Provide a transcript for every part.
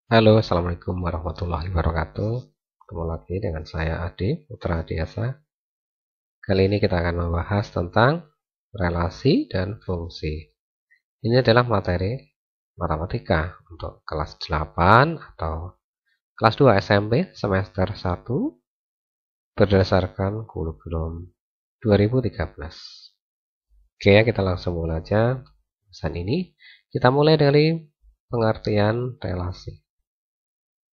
Halo, assalamualaikum warahmatullahi wabarakatuh. Ketemu lagi dengan saya Adi Putra Adiasa. Kali ini kita akan membahas tentang relasi dan fungsi. Ini adalah materi matematika untuk kelas 8 atau kelas 2 SMP semester 1 berdasarkan kurikulum 2013. Oke, ya, kita langsung mulai aja pesan ini. Kita mulai dari pengertian relasi.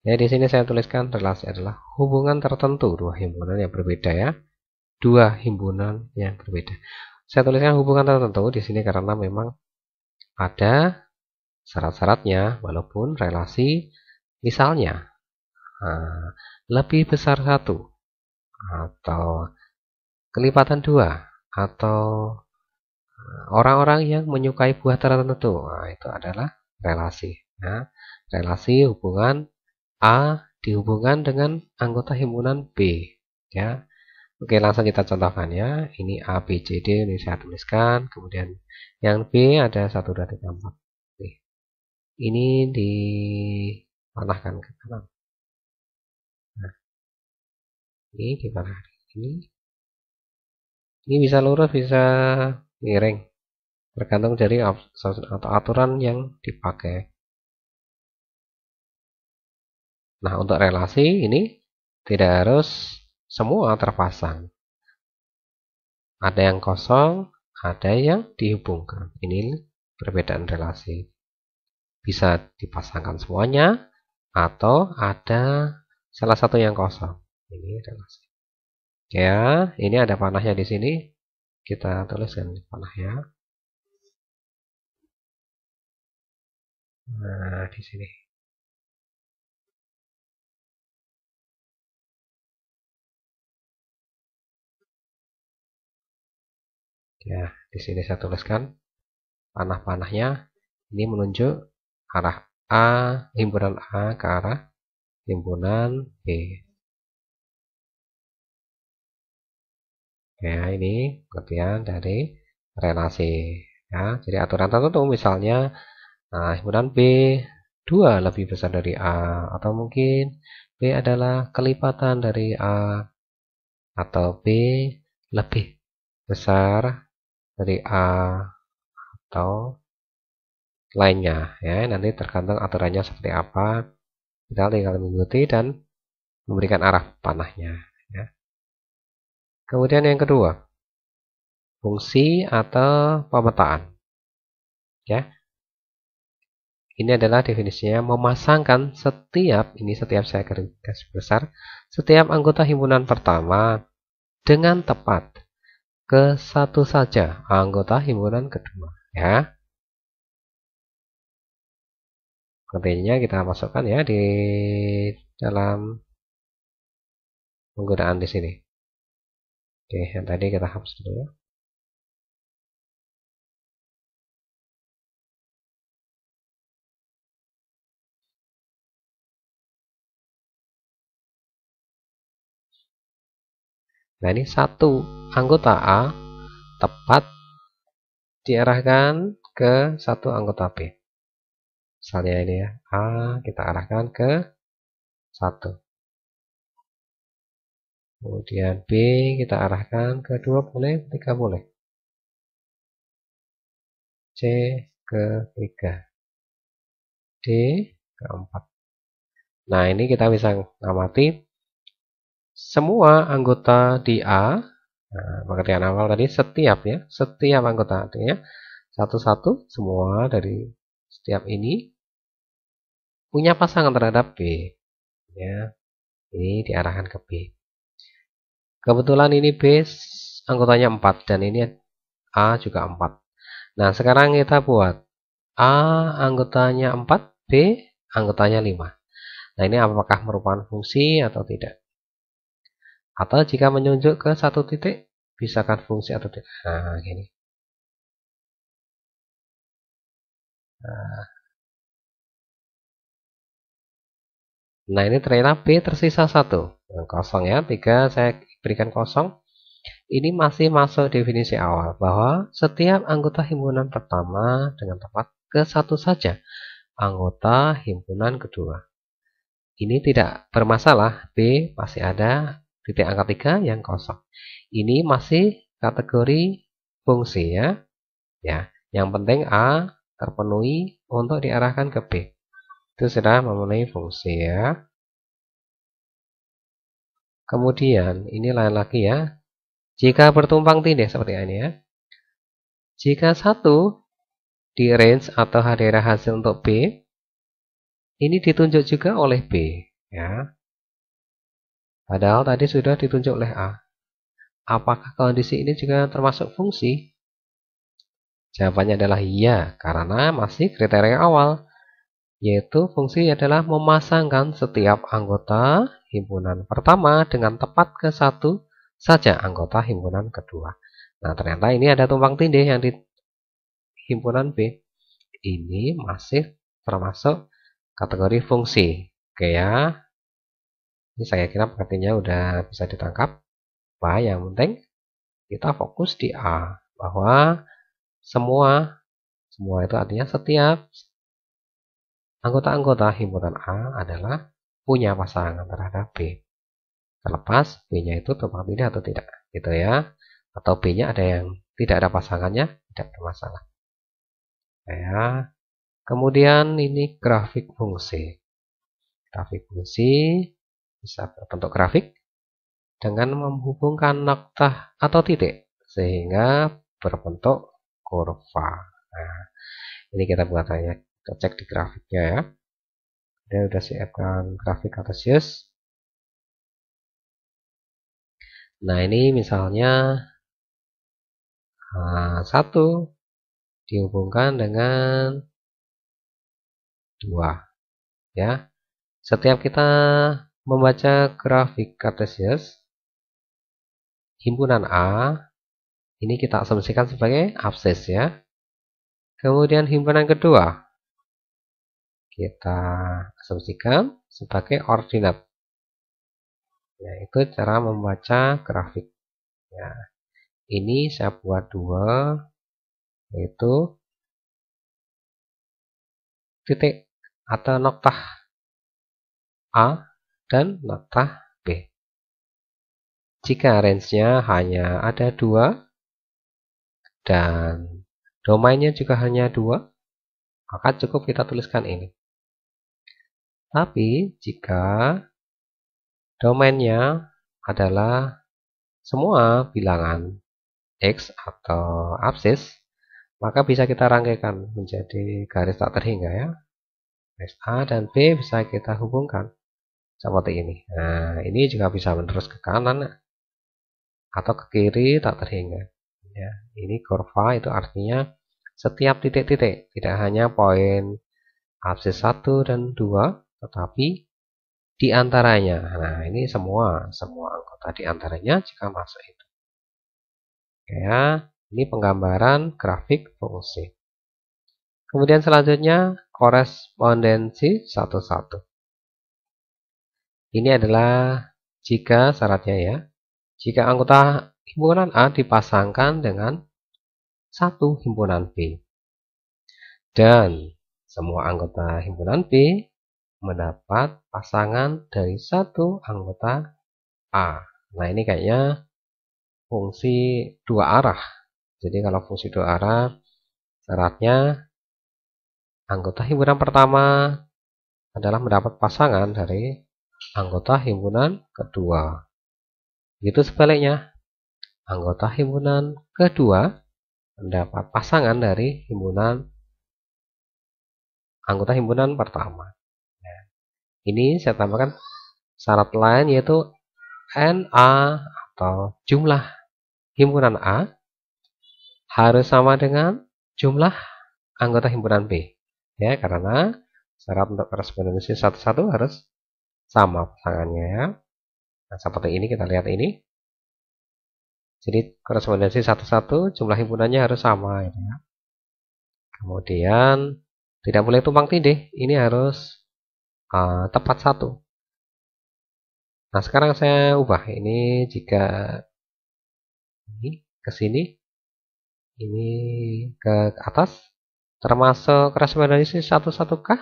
Ya, di sini saya tuliskan relasi adalah hubungan tertentu dua himpunan yang berbeda ya. Dua himpunan yang berbeda. Saya tuliskan hubungan tertentu di sini karena memang ada syarat-syaratnya walaupun relasi misalnya lebih besar satu atau kelipatan dua atau orang-orang yang menyukai buah tertentu. Nah, itu adalah relasi. Nah, relasi hubungan A dihubungkan dengan anggota himpunan B. Ya, oke, langsung kita contohkan ya. Ini A, B, C, D ini saya tuliskan. Kemudian yang B ada 1, 2, 3, 4. Oke. Ini dipanahkan ke kanan. Nah, ini dipanahkan. Ini bisa lurus, bisa miring. Tergantung dari atau aturan yang dipakai. Nah, untuk relasi ini tidak harus semua terpasang. Ada yang kosong, ada yang dihubungkan. Ini perbedaan relasi. Bisa dipasangkan semuanya, atau ada salah satu yang kosong. Ini relasi. Ya, ini ada panahnya di sini. Kita tuliskan panahnya. Nah, di sini. Ya, di sini saya tuliskan panah-panahnya. Ini menunjuk arah A, himpunan A ke arah himpunan B. Ya, ini pengertian dari relasi. Ya, jadi aturan tertentu misalnya himpunan B 2 lebih besar dari A, atau mungkin B adalah kelipatan dari A, atau B lebih besar dari A, atau lainnya ya. Nanti tergantung aturannya seperti apa, kita tinggal mengikuti dan memberikan arah panahnya ya. Kemudian yang kedua, fungsi atau pemetaan ya. Ini adalah definisinya, memasangkan setiap saya garis besar, setiap anggota himpunan pertama dengan tepat ke satu saja anggota himpunan kedua ya. Artinya kita masukkan ya di dalam penggunaan di sini. Oke, yang tadi kita hapus dulu ya. Nah, ini satu anggota A tepat diarahkan ke satu anggota B. Misalnya ini ya, A kita arahkan ke 1. Kemudian B kita arahkan ke 2 boleh, 3 boleh. C ke 3. D ke 4. Nah, ini kita bisa amati semua anggota di A. Nah, pengertian awal tadi setiap anggota, artinya satu-satu semua dari setiap ini punya pasangan terhadap B. Ya, ini diarahkan ke B. Kebetulan ini B anggotanya 4 dan ini A juga 4. Nah, sekarang kita buat A anggotanya 4, B anggotanya 5. Nah, ini apakah merupakan fungsi atau tidak? Atau jika menunjuk ke satu titik, bisakah fungsi atau tidak? Nah, gini. Nah, ini ternyata B tersisa 1. Yang kosong ya, 3 saya berikan kosong. Ini masih masuk definisi awal bahwa setiap anggota himpunan pertama dengan tepat ke satu saja anggota himpunan kedua. Ini tidak bermasalah, B masih ada titik angka 3 yang kosong. Ini masih kategori fungsi ya. Ya, yang penting A terpenuhi untuk diarahkan ke B. Itu sudah memenuhi fungsi ya. Kemudian ini lain lagi ya. Jika bertumpang tindih seperti ini ya. Jika 1 di range atau daerah hasil untuk B, ini ditunjuk juga oleh B ya. Padahal tadi sudah ditunjuk oleh A. Apakah kondisi ini juga termasuk fungsi? Jawabannya adalah iya, karena masih kriteria awal, yaitu fungsi adalah memasangkan setiap anggota himpunan pertama dengan tepat ke satu saja anggota himpunan kedua. Nah, ternyata ini ada tumpang tindih yang di himpunan B. Ini masih termasuk kategori fungsi. Oke ya. Ini saya kira pengertiannya udah bisa ditangkap. Wah, yang penting kita fokus di A. Bahwa semua itu artinya setiap anggota-anggota himpunan A adalah punya pasangan terhadap B. Terlepas B-nya itu tumpang tindih atau tidak. Gitu ya. Atau B-nya ada yang tidak ada pasangannya, tidak bermasalah. Ya. Kemudian ini grafik fungsi. Grafik fungsi bisa berbentuk grafik dengan menghubungkan noktah atau titik sehingga berbentuk kurva. Nah, ini kita buat aja. Kita cek di grafiknya ya. Dia sudah siapkan grafik Cartesius. Nah, ini misalnya 1 dihubungkan dengan 2 ya. Setiap kita membaca grafik Cartesius himpunan A, ini kita asumsikan sebagai absis ya. Kemudian himpunan kedua kita asumsikan sebagai ordinat. Ya, itu cara membaca grafik. Ya, ini saya buat 2, yaitu titik atau noktah A dan noktah B. Jika range-nya hanya ada 2 dan domainnya juga hanya 2, maka cukup kita tuliskan ini. Tapi jika domainnya adalah semua bilangan X atau absis, maka bisa kita rangkaikan menjadi garis tak terhingga ya. Garis A dan B bisa kita hubungkan seperti ini. Nah, ini juga bisa menerus ke kanan atau ke kiri tak terhingga. Ya, ini kurva itu artinya setiap titik-titik, tidak hanya poin absis 1 dan 2, tetapi di antaranya. Nah, ini semua anggota di antaranya jika masuk itu. Ya, ini penggambaran grafik fungsi. Kemudian selanjutnya korespondensi satu-satu. Ini adalah jika syaratnya ya. Jika anggota himpunan A dipasangkan dengan satu himpunan B. Dan semua anggota himpunan B mendapat pasangan dari satu anggota A. Nah, ini kayaknya fungsi dua arah. Jadi kalau fungsi dua arah, syaratnya anggota himpunan pertama adalah mendapat pasangan dari anggota himpunan kedua. Begitu sebaliknya, anggota himpunan kedua mendapat pasangan dari anggota himpunan pertama. Nah, ini saya tambahkan syarat lain yaitu NA atau jumlah himpunan A harus sama dengan jumlah anggota himpunan B. Ya, karena syarat untuk korespondensi satu-satu harus sama pasangannya ya. Nah, seperti ini kita lihat ini. Jadi korespondensi satu-satu jumlah himpunannya harus sama ya. Kemudian tidak boleh tumpang tindih, ini harus tepat satu. Nah, sekarang saya ubah ini jika ini ke sini, ini ke atas, termasuk korespondensi satu-satu kah?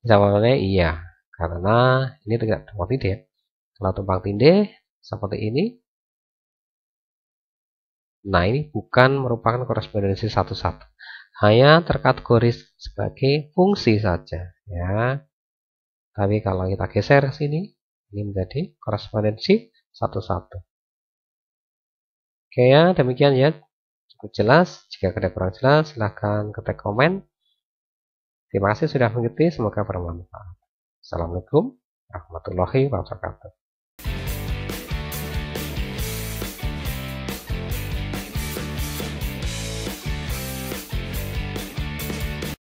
Jawabannya iya, karena ini tidak tumpang tindih. Kalau tumpang tindih seperti ini, nah ini bukan merupakan korespondensi satu-satu, hanya terkategoris sebagai fungsi saja ya. Tapi kalau kita geser sini, ini menjadi korespondensi satu-satu. Oke ya, demikian ya. Cukup jelas. Jika ada kurang jelas, silahkan ketik komen. Terima kasih sudah mengikuti, semoga bermanfaat. Assalamualaikum warahmatullahi wabarakatuh.